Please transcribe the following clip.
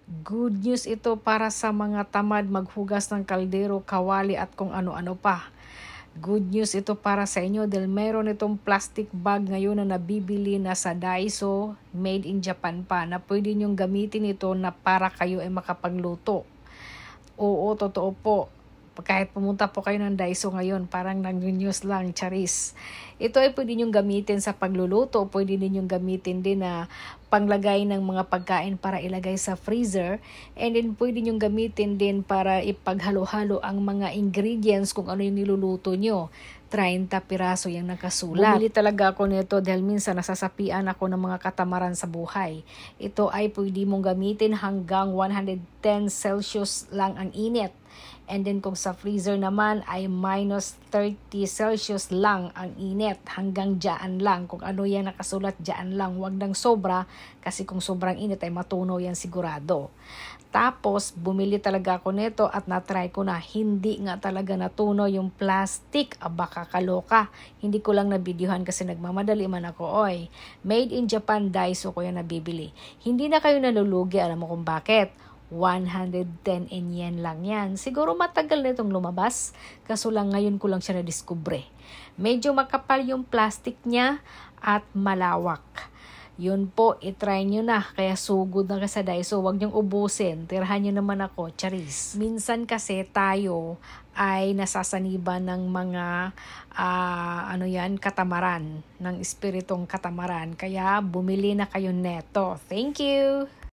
Good news ito para sa mga tamad maghugas ng kaldero, kawali at kung ano-ano pa. Good news ito para sa inyo dahil meron itong plastic bag ngayon na nabibili na sa Daiso, made in Japan pa, na pwede nyong gamitin ito na para kayo ay makapagluto. Oo, totoo po. Kahit pumunta po kayo ng Daiso ngayon, parang nag-news lang, charis. Ito ay pwede nyong gamitin sa pagluluto, pwede ninyong gamitin din na panglagay ng mga pagkain para ilagay sa freezer, and then pwede nyong gamitin din para ipaghalo-halo ang mga ingredients kung ano yung niluluto nyo. 30 piraso yung nakasulat. Bumili talaga ako nito dahil minsan nasasapian ako ng mga katamaran sa buhay. Ito ay pwede mong gamitin hanggang 110 Celsius lang ang init. And then kung sa freezer naman ay minus 30 Celsius lang ang init. Hanggang dyan lang. Kung ano yan nakasulat, dyan lang. Huwag nang sobra kasi kung sobrang init ay matunaw yan sigurado. Tapos bumili talaga ako nito at na-try ko na. Hindi nga talaga natunaw yung plastic. Baka kaloka. Hindi ko lang nabidyohan kasi nagmamadali man ako. Oy, made in Japan, Daiso ko yan nabibili. Hindi na kayo nalulugi. Alam mo kung bakit? 110 yen lang yan. Siguro matagal na itong lumabas. Kaso lang ngayon ko lang siya na-discover. Medyo makapal yung plastic niya at malawak. Yun po, itry nyo na. Kaya sugod na ka sa Daiso. Huwag nyong ubusin. Tirahan nyo naman ako. Charis. Minsan kasi tayo ay nasasaniban ng mga katamaran. Ng espiritong katamaran. Kaya bumili na kayo neto. Thank you!